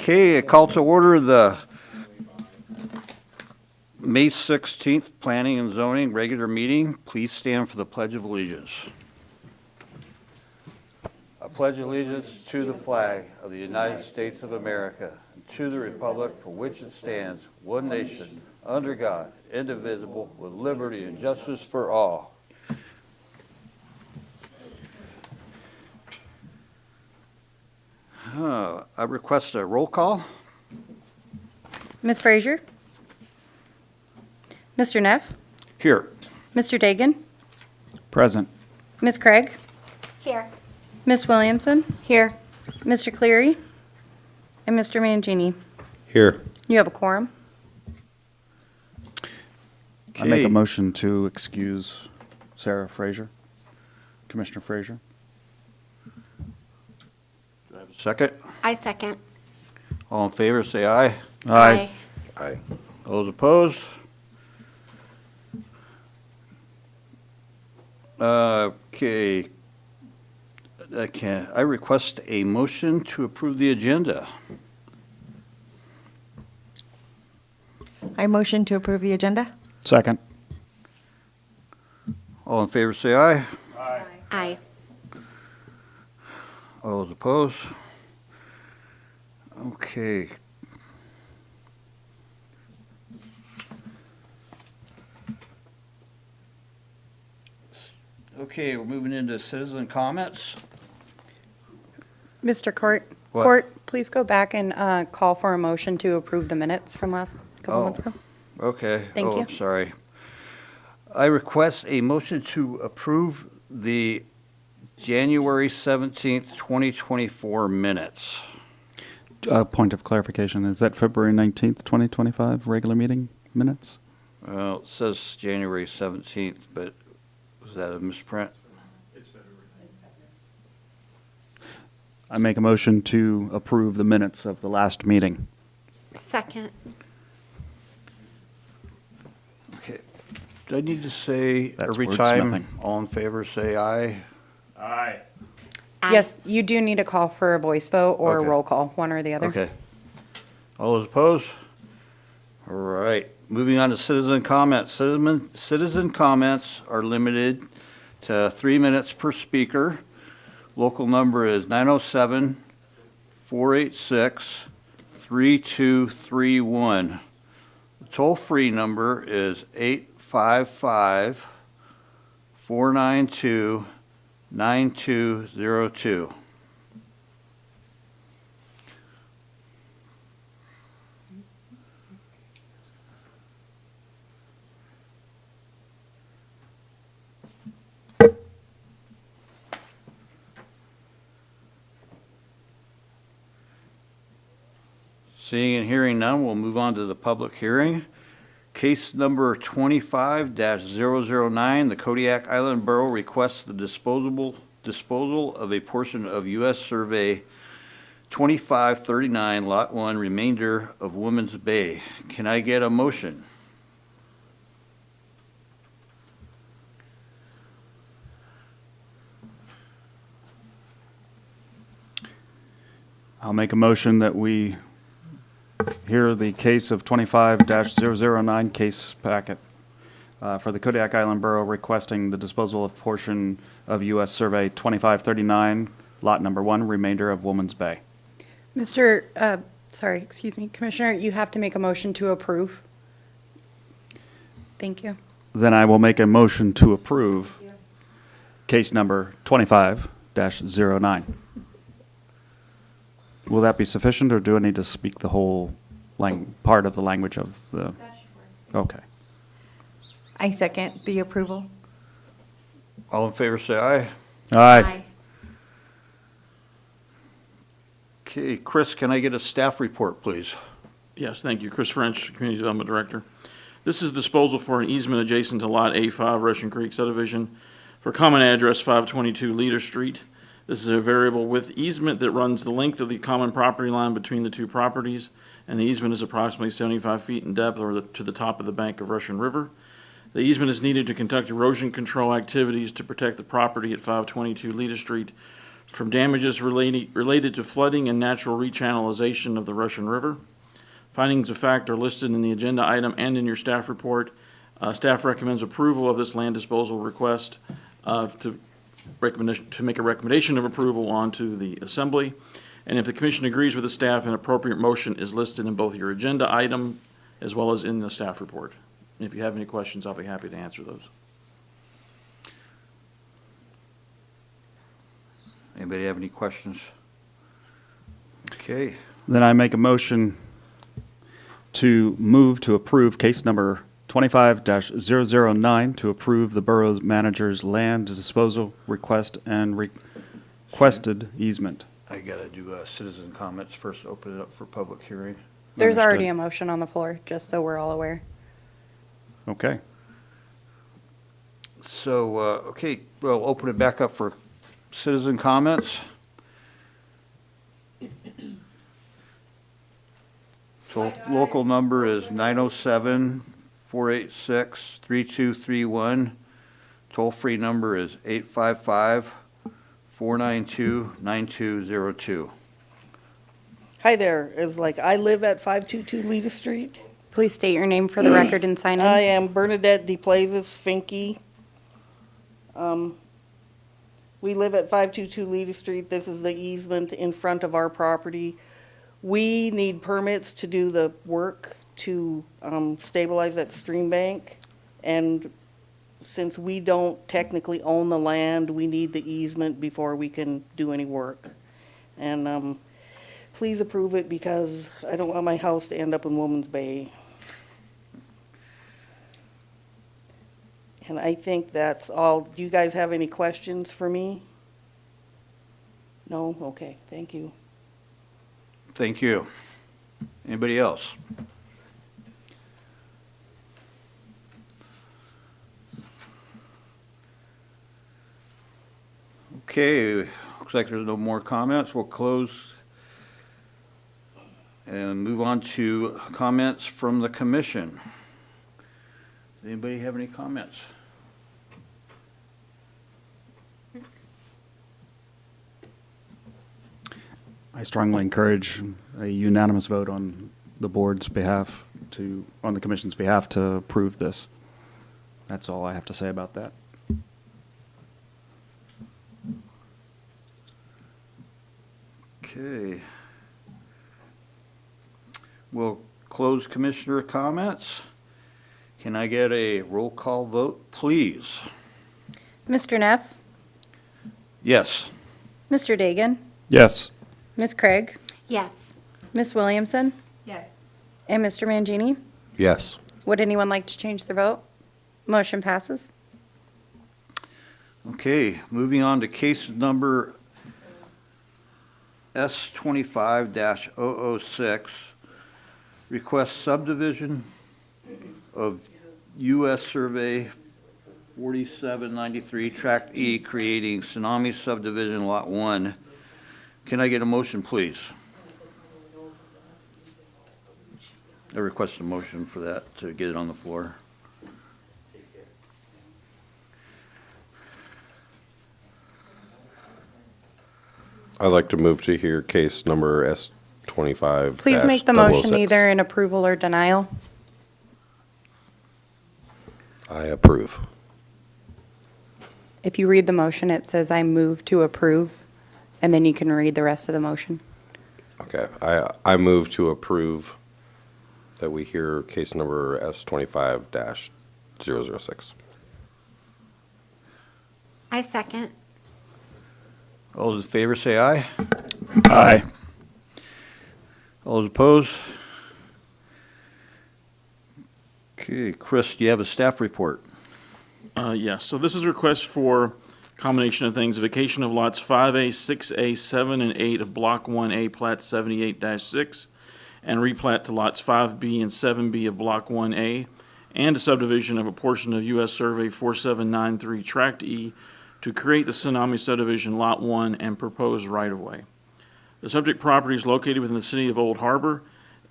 Okay, a call to order the May 16th Planning and Zoning regular meeting. Please stand for the Pledge of Allegiance. I pledge allegiance to the flag of the United States of America and to the republic for which it stands, one nation, under God, indivisible, with liberty and justice for all. I request a roll call. Ms. Frazier? Mr. Neff? Here. Mr. Dagan? Present. Ms. Craig? Here. Ms. Williamson? Here. Mr. Cleary? And Mr. Mangini? Here. You have a quorum. I make a motion to excuse Sarah Frazier, Commissioner Frazier. Do I have a second? I second. All in favor, say aye. Aye. Aye. Those opposed? Okay. I request a motion to approve the agenda. I motion to approve the agenda. Second. All in favor, say aye. Aye. All those opposed? Okay. Okay, we're moving into citizen comments. Mr. Court? What? Court, please go back and call for a motion to approve the minutes from last couple months ago. Okay. Thank you. I'm sorry. I request a motion to approve the January 17th, 2024 minutes. Point of clarification, is that February 19th, 2025, regular meeting minutes? Well, it says January 17th, but was that a misprint? I make a motion to approve the minutes of the last meeting. Second. Okay. Do I need to say That's every time, wordsmithing. all in favor, say aye? Aye. Yes, you do need to call for a voice vote or a Okay. roll call, one or the other. Okay. All those opposed? All right. Moving on to citizen comments. Citizen comments are limited to 3 minutes per speaker. Local number is 907-486-3231. The toll-free number is 855-492-9202. Seeing and hearing none, we'll move on to the public hearing. Case number 25-009, the Kodiak Island Borough requests the disposal of a portion of U.S. Survey 2539, Lot 1, remainder of Woman's Bay. Can I get a motion? I'll make a motion that we hear the case of 25-009 case packet for the Kodiak Island Borough requesting the disposal of portion of U.S. Survey 2539, Lot Number 1, remainder of Woman's Bay. Excuse me, Commissioner, you have to make a motion to approve. Thank you. Then I will make a motion to approve case number 25-09. Will that be sufficient, or do I need to speak the whole part of the language of the? That should work. Okay. I second the approval. All in favor, say aye. Aye. Okay, Chris, can I get a staff report, please? Yes, thank you. Chris French, Community Development Director. This is disposal for an easement adjacent to Lot A5, Russian Creek subdivision, for common address 522 Leader Street. This is a variable width easement that runs the length of the common property line between the two properties, and the easement is approximately 75 feet in depth or to the top of the bank of Russian River. The easement is needed to conduct erosion control activities to protect the property at 522 Leader Street from damages related to flooding and natural rechannelization of the Russian River. Findings of fact are listed in the agenda item and in your staff report. Staff recommends approval of this land disposal request to make a recommendation of approval onto the assembly. And if the commission agrees with the staff, an appropriate motion is listed in both your agenda item as well as in the staff report. And if you have any questions, I'll be happy to answer those. Anybody have any questions? Okay, Then I make a motion to move to approve case number 25-009 to approve the borough manager's land disposal request and requested easement. I gotta do citizen comments first, open it up for public hearing. There's already Understood. a motion on the floor, just so we're all aware. Okay. So, okay, we'll open it back up for citizen comments. So local number is 907-486-3231. Toll-free number is 855-492-9202. Hi there. I live at 522 Lita Street. Please state your name for the record and sign I in. am Bernadette DePlazis Finke. We live at 522 Lita Street. This is the easement in front of our property. We need permits to do the work to stabilize that stream bank. And since we don't technically own the land, we need the easement before we can do any work. And please approve it because I don't want my house to end up in Woman's Bay. And I think that's all. Do you guys have any questions for me? No? Okay, thank you. Thank you. Anybody else? Okay, looks like there's no more comments. We'll close and move on to comments from the commission. Anybody have any comments? I strongly encourage a unanimous vote on the board's behalf on the commission's behalf to approve this. That's all I have to say about that. Okay. We'll close commissioner comments. Can I get a roll call vote, please? Mr. Neff, Yes. Mr. Dagan, Yes. Ms. Craig, Yes. Ms. Williamson, Yes. and Mr. Mangini. Yes. Would anyone like to change their vote? Motion passes. Okay, moving on to case number S25-006, request subdivision of U.S. Survey 4793, Tract E, creating Tsunami Subdivision Lot 1. Can I get a motion, please? I request a motion for that to get it on the floor. I'd like to move to hear case number S25. Please make the motion either in approval or denial. I approve. If you read the motion, it says I move to approve, and then you can read the rest of the motion. Okay. I move to approve that we hear case number S25-006. I second. All those in favor say aye. Aye. All those opposed? Okay, Chris, do you have a staff report? Yes, so this is a request for combination of things, vacation of lots 5A, 6A, 7, and 8 of Block 1A, Plat 78-6, and replat to lots 5B and 7B of Block 1A, and a subdivision of a portion of U.S. Survey 4793, Tract E, to create the Tsunami Subdivision Lot 1 and propose right-of-way. The subject property is located within the city of Old Harbor.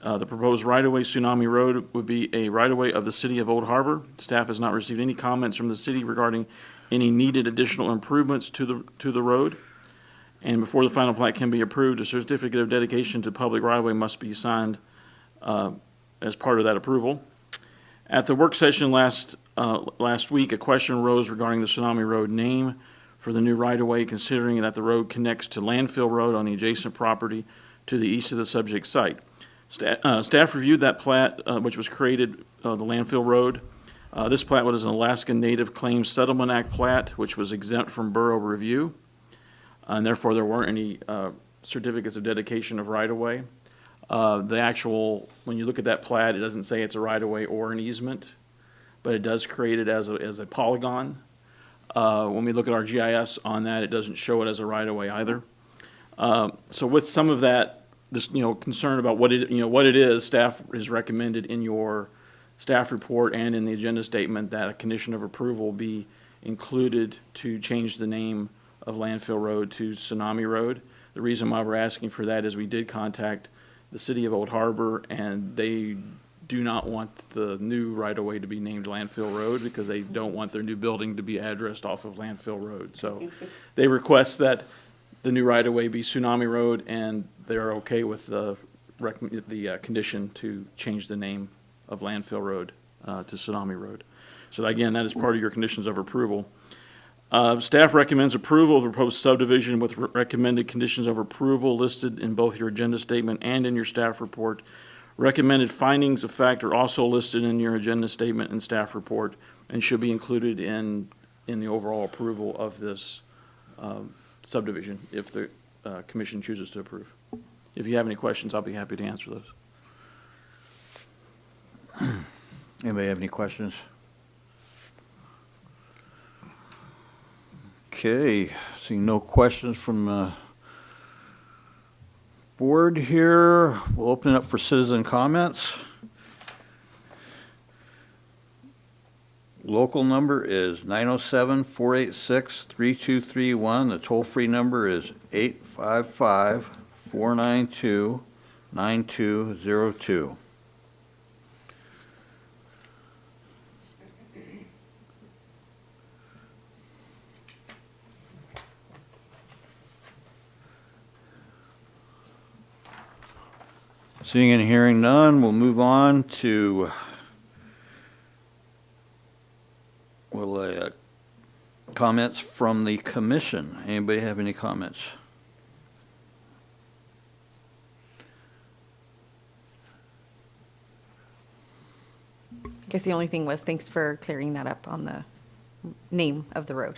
The proposed right-of-way, Tsunami Road, would be a right-of-way of the city of Old Harbor. Staff has not received any comments from the city regarding any needed additional improvements to the road. And before the final plat can be approved, a certificate of dedication to public right-of-way must be signed as part of that approval. At the work session last week, a question arose regarding the Tsunami Road name for the new right-of-way, considering that the road connects to Landfill Road on the adjacent property to the east of the subject site. Staff reviewed that plat, which was created, the Landfill Road. This plat was an Alaska Native Claims Settlement Act plat, which was exempt from borough review, and therefore there weren't any certificates of dedication of right-of-way. The actual, when you look at that plat, it doesn't say it's a right-of-way or an easement, but it does create it as a polygon. When we look at our GIS on that, it doesn't show it as a right-of-way either. So with some of that, this, concern about what it is, staff has recommended in your staff report and in the agenda statement that a condition of approval be included to change the name of Landfill Road to Tsunami Road. The reason why we're asking for that is we did contact the city of Old Harbor, and they do not want the new right-of-way to be named Landfill Road because they don't want their new building to be addressed off of Landfill Road. So they request that the new right-of-way be Tsunami Road, and they're okay with the condition to change the name of Landfill Road to Tsunami Road. So again, that is part of your conditions of approval. Staff recommends approval of the proposed subdivision with recommended conditions of approval listed in both your agenda statement and in your staff report. Recommended findings of fact are also listed in your agenda statement and staff report and should be included in the overall approval of this subdivision if the commission chooses to approve. If you have any questions, I'll be happy to answer those. Anybody have any questions? Okay, seeing no questions from the board here, we'll open it up for citizen comments. Local number is 907-486-3231. The toll-free number is 855-492-9202. Seeing and hearing none, we'll move on to comments from the commission. Anybody have any comments? I guess the only thing was thanks for clearing that up on the name of the road.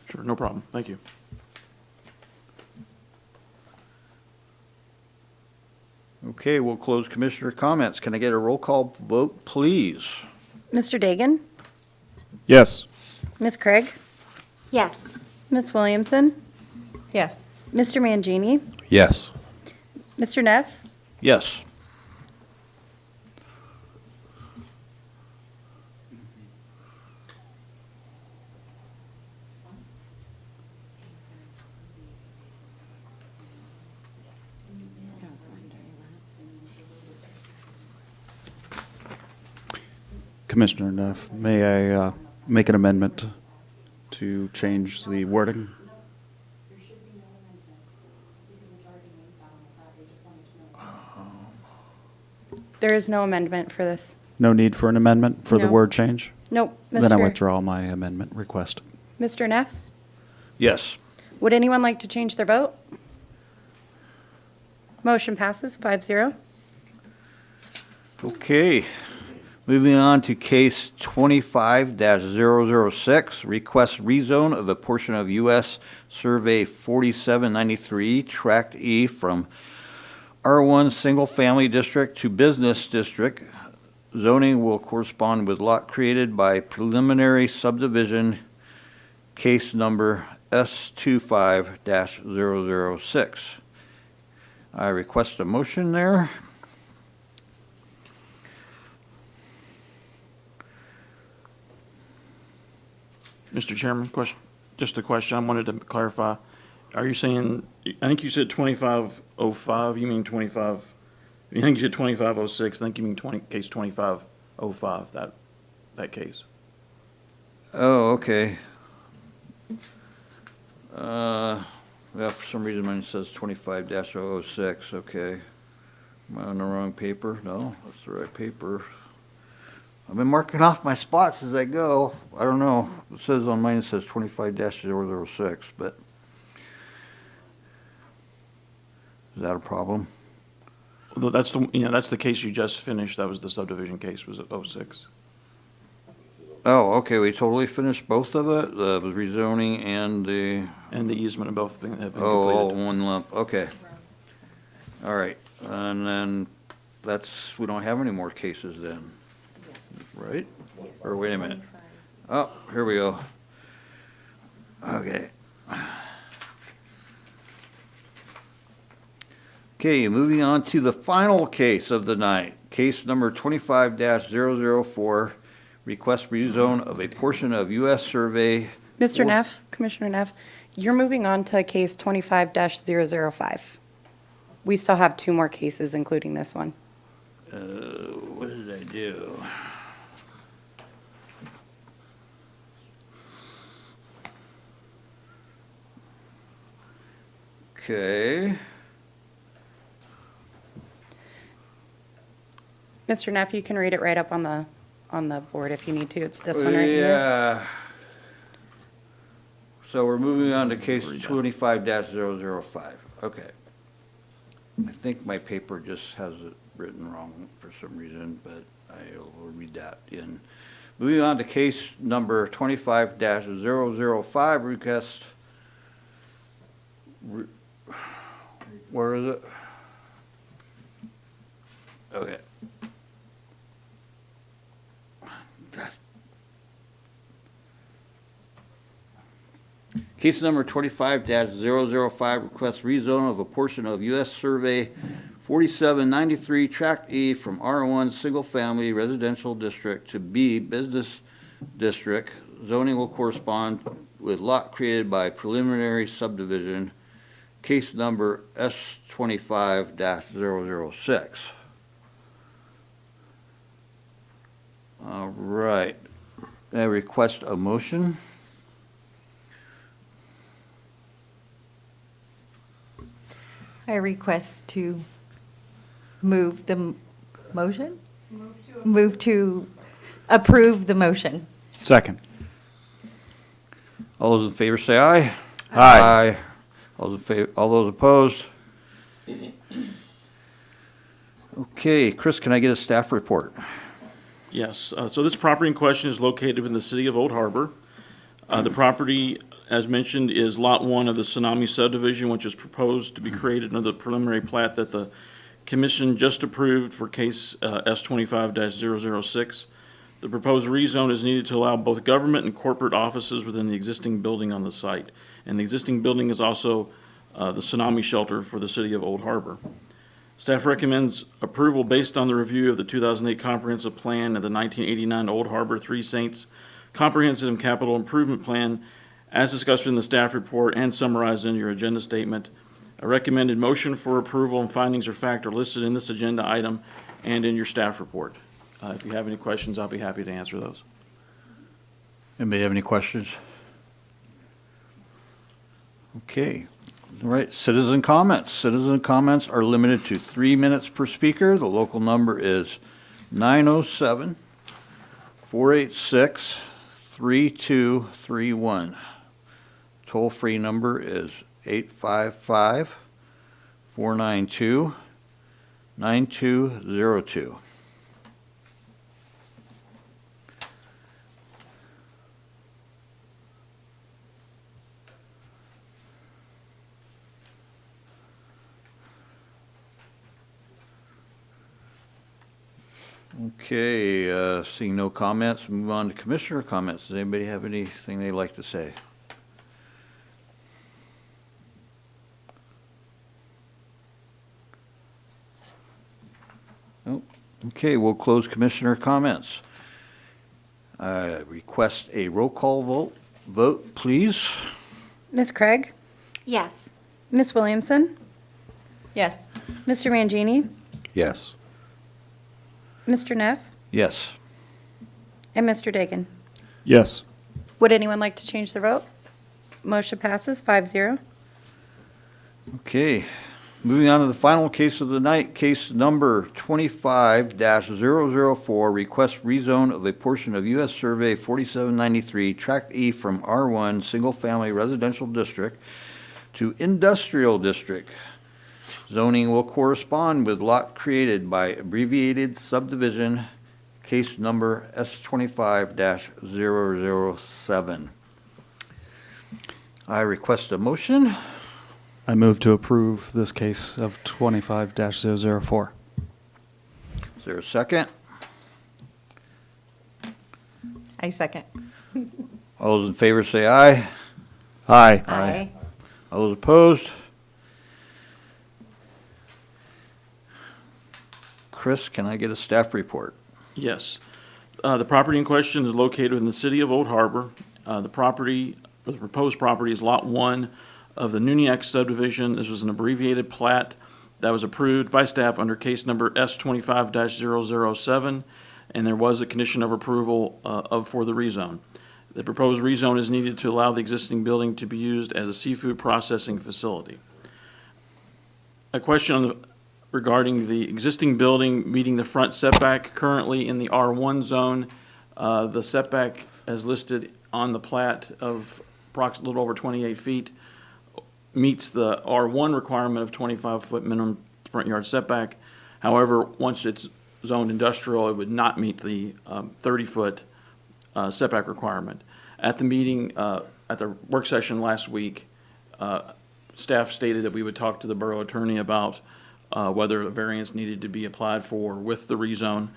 Sure, no problem. Thank you. Okay, we'll close commissioner comments. Can I get a roll call vote, please? Mr. Dagan? Yes. Ms. Craig? Yes. Ms. Williamson? Yes. Mr. Mangini? Yes. Mr. Neff? Yes. Commissioner Neff, may I make an amendment to change the wording? There is no amendment for this. No need for an amendment for the No. word change? Nope. Then I withdraw my amendment request. Mr. Neff? Yes. Would anyone like to change their vote? Motion passes 5-0. Okay. Moving on to case 25-006, request rezone of a portion of U.S. Survey 4793, Tract E from R1 Single Family District to Business District. Zoning will correspond with lot created by preliminary subdivision, case number S25-006. I request a motion there. Mr. Chairman, just a question. I wanted to clarify. Are you saying, I think you said 2505, you mean 25, you think you said 2506, I think you mean case 2505, that case. Oh, okay. Yeah, for some reason mine says 25-006, okay. Am I on the wrong paper? No, that's the right paper. I've been marking off my spots as I go. I don't know. It says on mine, it says 25-006, but is that a problem? Although that's that's the case you just finished. That was the subdivision case, was it 06? Oh, okay, we totally finished both of it, the rezoning and the, And the easement have both have been oh, all completed. in one lump, okay. All right, and then that's, we don't have any more cases then, right? Or wait a minute. Oh, here we go. Okay. Okay, moving on to the final case of the night, case number 25-004, request rezone of a portion of U.S. Survey. Mr. Neff, Commissioner Neff, you're moving on to case 25-005. We still have 2 more cases, including this one. What did I do? Okay. Mr. Neff, you can read it right up on the board if you need to. It's this one right here. Yeah. So we're moving on to case 25-005. Okay. I think my paper just has it written wrong for some reason, but I will read that in. Moving on to case number 25-005, request, where is it? Okay. Case number 25-005, request rezone of a portion of U.S. Survey 4793, Tract E from R1 Single Family Residential District to B Business District. Zoning will correspond with lot created by preliminary subdivision, case number S25-006. All right. I request a motion. I request to move the motion? Move to approve the motion. Second. All those in favor say aye. Aye. All those in favor, all those opposed? Okay, Chris, can I get a staff report? Yes, so this property in question is located in the city of Old Harbor. The property, as mentioned, is Lot 1 of the Tsunami subdivision, which is proposed to be created under the preliminary plat that the commission just approved for case S25-006. The proposed rezone is needed to allow both government and corporate offices within the existing building on the site. And the existing building is also the tsunami shelter for the city of Old Harbor. Staff recommends approval based on the review of the 2008 Comprehensive Plan and the 1989 Old Harbor Three Saints Comprehensive and Capital Improvement Plan as discussed in the staff report and summarized in your agenda statement. A recommended motion for approval and findings of fact are listed in this agenda item and in your staff report. If you have any questions, I'll be happy to answer those. Anybody have any questions? Okay. All right, citizen comments. Citizen comments are limited to 3 minutes per speaker. The local number is 907-486-3231. Toll-free number is 855-492-9202. Okay, seeing no comments, move on to commissioner comments. Does anybody have anything they'd like to say? Nope. Okay, we'll close commissioner comments. Request a roll call vote, please. Ms. Craig? Yes. Ms. Williamson? Yes. Mr. Mangini? Yes. Mr. Neff? Yes. And Mr. Dagan? Yes. Would anyone like to change their vote? Motion passes 5-0. Okay, moving on to the final case of the night, case number 25-004, request rezone of a portion of U.S. Survey 4793, Tract E from R1 Single Family Residential District to Industrial District. Zoning will correspond with lot created by abbreviated subdivision, case number S25-007. I request a motion. I move to approve this case of 25-004. Is there a second? I second. All those in favor say aye. Aye. Aye. All those opposed? Chris, can I get a staff report? Yes. The property in question is located in the city of Old Harbor. The proposed property is Lot 1 of the Kodiak subdivision. This was an abbreviated plat that was approved by staff under case number S25-007, and there was a condition of approval for the rezone. The proposed rezone is needed to allow the existing building to be used as a seafood processing facility. A question regarding the existing building meeting the front setback currently in the R1 zone. The setback as listed on the plat of approximately a little over 28 feet meets the R1 requirement of 25-foot minimum front yard setback. However, once it's zoned industrial, it would not meet the 30-foot setback requirement. At the meeting, at the work session last week, staff stated that we would talk to the borough attorney about whether a variance needed to be applied for with the rezone.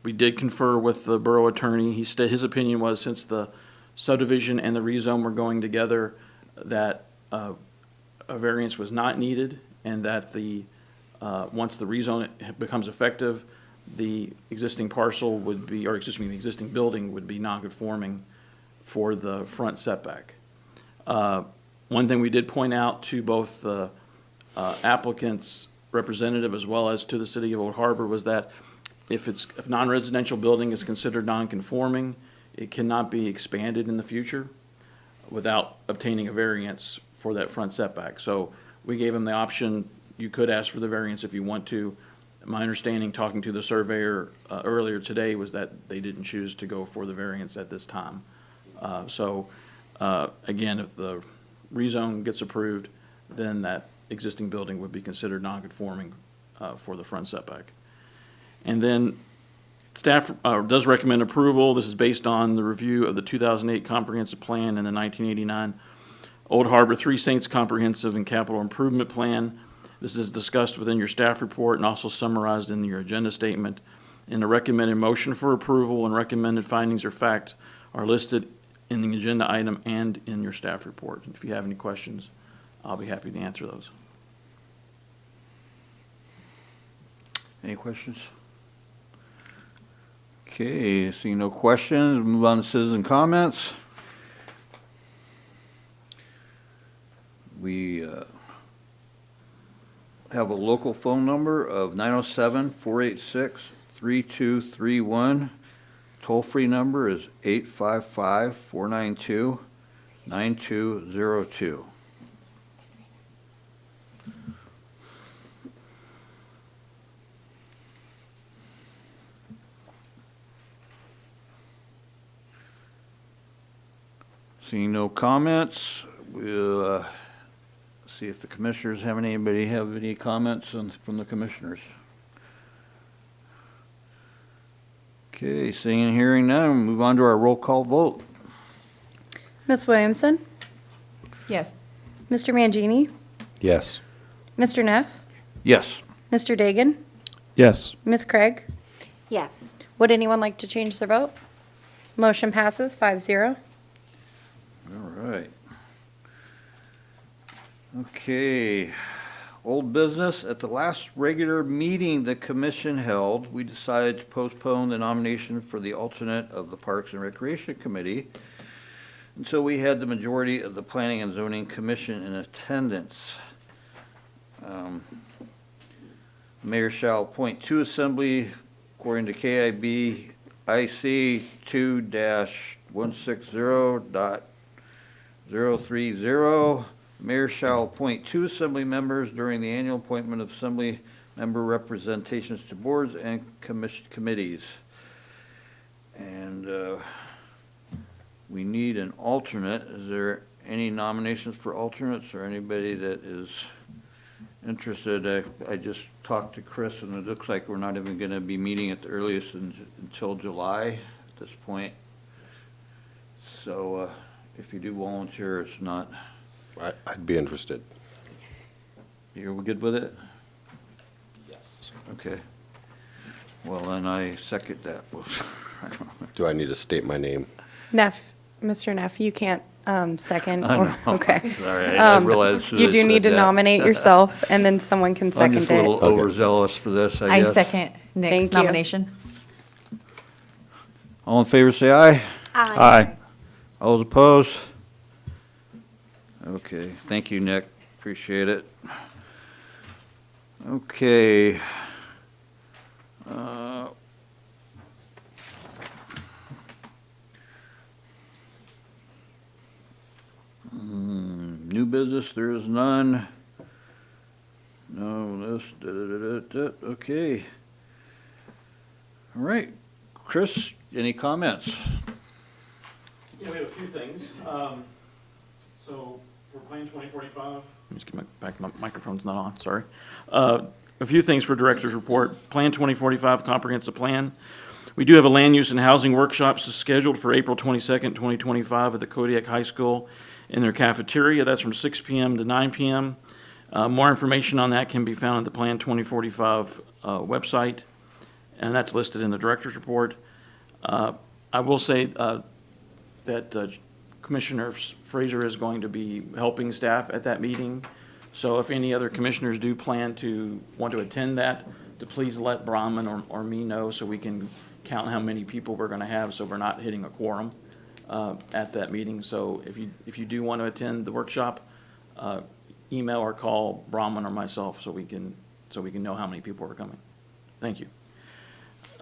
We did confer with the borough attorney. His opinion was, since the subdivision and the rezone were going together, that a variance was not needed, and that once the rezone becomes effective, the existing parcel would be, or excuse me, the existing building would be non-conforming for the front setback. One thing we did point out to both the applicant's representative as well as to the city of Old Harbor was that if non-residential building is considered non-conforming, it cannot be expanded in the future without obtaining a variance for that front setback. So we gave them the option, you could ask for the variance if you want to. My understanding, talking to the surveyor earlier today, was that they didn't choose to go for the variance at this time. Again, if the rezone gets approved, then that existing building would be considered non-conforming for the front setback. And then staff does recommend approval. This is based on the review of the 2008 Comprehensive Plan and the 1989 Old Harbor Three Saints Comprehensive and Capital Improvement Plan. This is discussed within your staff report and also summarized in your agenda statement. And the recommended motion for approval and recommended findings or facts are listed in the agenda item and in your staff report. If you have any questions, I'll be happy to answer those. Any questions? Okay, seeing no questions, move on to citizen comments. We have a local phone number of 907-486-3231. Toll-free number is 855-492-9202. Seeing no comments, we'll see if the commissioners have any comments from the commissioners. Okay, seeing and hearing none, we'll move on to our roll call vote. Ms. Williamson? Yes. Mr. Mangini? Yes. Mr. Neff? Yes. Mr. Dagan? Yes. Ms. Craig? Yes. Would anyone like to change their vote? Motion passes 5-0. All right. Okay, old business. At the last regular meeting the commission held, we decided to postpone the nomination for the alternate of the Parks and Recreation Committee until we had the majority of the Planning and Zoning Commission in attendance. Mayor shall appoint two assembly according to KIB IC 2-160.030 Mayor shall appoint 2 assembly members during the annual appointment of assembly member representations to boards and committees. And we need an alternate. Is there any nominations for alternates or anybody that is interested? I just talked to Chris, and it looks like we're not even going to be meeting at the earliest until July at this point. So if you do volunteer, it's not, I'd be interested. you're good with it? Yes. Okay. Well, then I second that. Do I need to state my name? Neff, Mr. Neff, you can't second I or, know. okay. Sorry, I realized. as soon as You I do said need to that. nominate yourself, and then someone can I'm second just a little it. overzealous for this, I I guess. second Nick's Thank you. nomination. All in favor, say aye. Aye. All those opposed? Okay, thank you, Nick. Appreciate it. Okay. New business, there is none. No, this, okay. All right, Chris, any comments? Yeah, we have a few things. So for Plan 2045, let me just get my microphone's not on, sorry. A few things for Director's Report. Plan 2045 Comprehensive Plan. We do have a land use and housing workshop scheduled for April 22nd, 2025 at the Kodiak High School in their cafeteria. That's from 6 p.m. to 9 p.m. More information on that can be found at the Plan 2045 website, and that's listed in the Director's Report. I will say that Commissioner Fraser is going to be helping staff at that meeting. So if any other commissioners do plan to want to attend that, to please let Brahman or me know so we can count how many people we're going to have, so we're not hitting a quorum at that meeting. So if you do want to attend the workshop, email or call Brahman or myself so we can know how many people are coming. Thank you.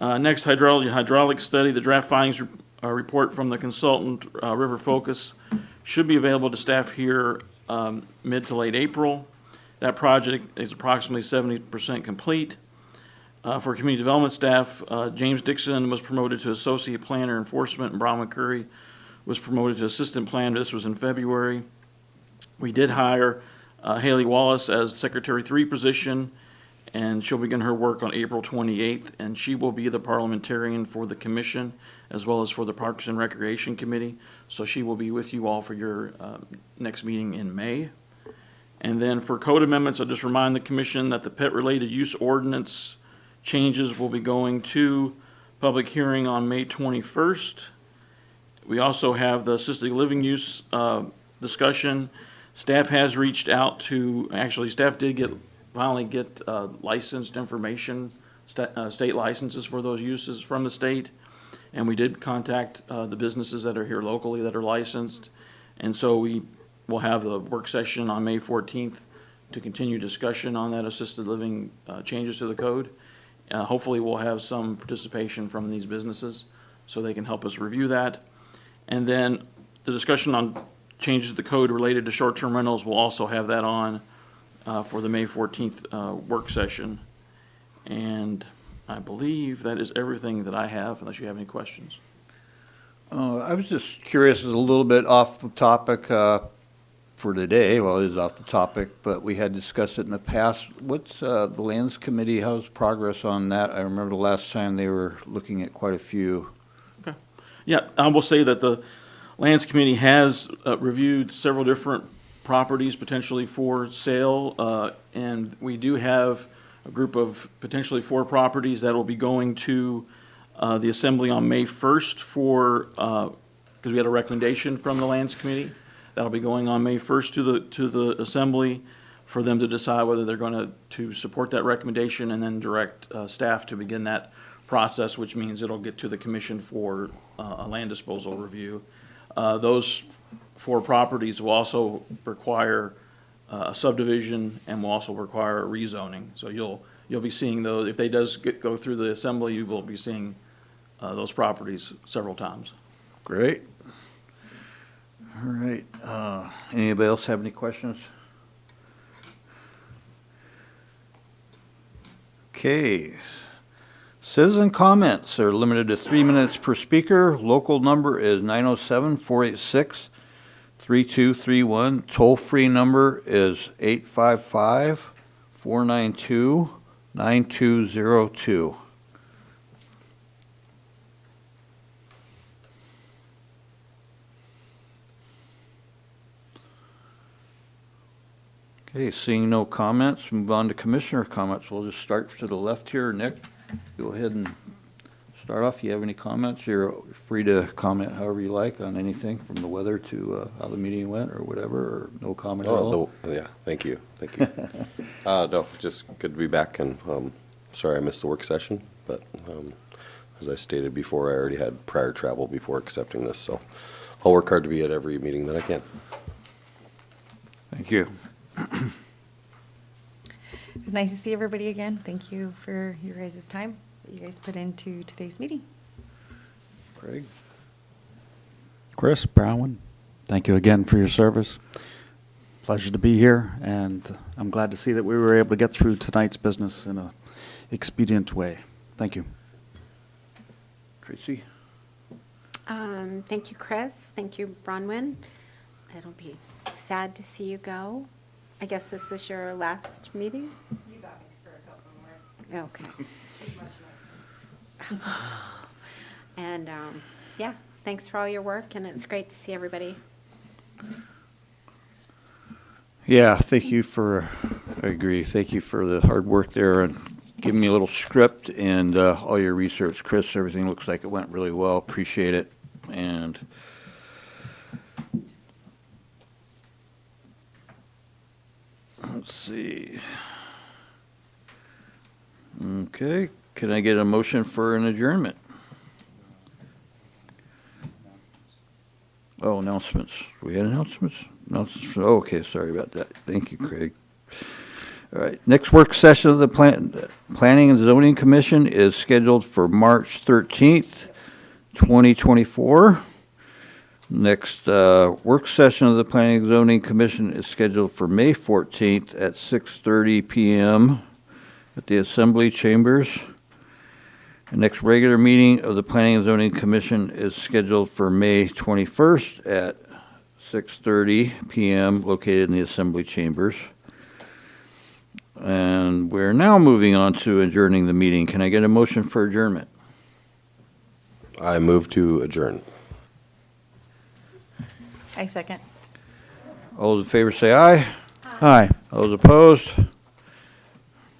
Next, hydraulic study. The draft findings report from the consultant, River Focus, should be available to staff here mid to late April. That project is approximately 70% complete. For community development staff, James Dixon was promoted to associate planner enforcement, and Brahma Curry was promoted to assistant planner. This was in February. We did hire Haley Wallace as Secretary 3 position, and she'll begin her work on April 28th, and she will be the parliamentarian for the commission as well as for the Parks and Recreation Committee. So she will be with you all for your next meeting in May. And then for code amendments, I'll just remind the commission that the pet-related use ordinance changes will be going to public hearing on May 21st. We also have the assisted living use discussion. Staff has reached out to, actually, staff did finally get licensed information, state licenses for those uses from the state. And we did contact the businesses that are here locally that are licensed. And so we will have the work session on May 14th to continue discussion on that assisted living changes to the code. Hopefully we'll have some participation from these businesses so they can help us review that. And then the discussion on changes to the code related to short-term rentals, we'll also have that on for the May 14th work session. And I believe that is everything that I have, unless you have any questions. I was just curious, it's a little bit off the topic for today. Well, it is off the topic, but we had discussed it in the past. What's the Lands Committee, how's progress on that? I remember the last time they were looking at quite a few. Okay. Yeah, I will say that the Lands Committee has reviewed several different properties potentially for sale, and we do have a group of potentially 4 properties that will be going to the Assembly on May 1st for, because we had a recommendation from the Lands Committee. That'll be going on May 1st to the Assembly for them to decide whether they're going to support that recommendation and then direct staff to begin that process, which means it'll get to the Commission for a land disposal review. Those 4 properties will also require a subdivision and will also require a rezoning. So you'll be seeing those, if they go through the Assembly, you will be seeing those properties several times. Great. All right, anybody else have any questions? Okay. Citizen comments are limited to 3 minutes per speaker. Local number is 907-486-3231. Toll-free number is 855-492-9202. Okay, seeing no comments, move on to commissioner comments. We'll just start to the left here. Nick, go ahead and start off. You have any comments? You're free to comment however you like on anything from the weather to how the meeting went or whatever, or no comment at all? Oh, yeah, thank you. No, just good to be back, and sorry I missed the work session, but as I stated before, I already had prior travel before accepting this, so I'll work hard to be at every meeting that I can. Thank you. It was nice to see everybody again. Thank you for your guys' time that you guys put into today's meeting. Craig? Chris, Brown, thank you again for your service. Pleasure to be here, and I'm glad to see that we were able to get through tonight's business in a expedient way. Thank you. Tracy? Thank you, Chris. Thank you, Bronwyn. It'll be sad to see you go. I guess this is your last meeting? You got me for a couple more. Okay. And, yeah, thanks for all your work, and it's great to see everybody. Yeah, thank you for, I agree, thank you for the hard work there and giving me a little script and all your research. Chris, everything looks like it went really well. Appreciate it. And let's see. Okay, can I get a motion for an adjournment? Oh, announcements. We had announcements? Announcements. Oh, okay, sorry about that. Thank you, Craig. All right, next work session of the Planning and Zoning Commission is scheduled for March 13th, 2024. Next work session of the Planning and Zoning Commission is scheduled for May 14th at 6:30 p.m. at the Assembly Chambers. The next regular meeting of the Planning and Zoning Commission is scheduled for May 21st at 6:30 p.m. located in the Assembly Chambers. And we're now moving on to adjourning the meeting. Can I get a motion for adjournment? I move to adjourn. I second. All those in favor say aye. Hi. Those opposed?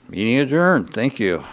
Meeting adjourned. Thank you.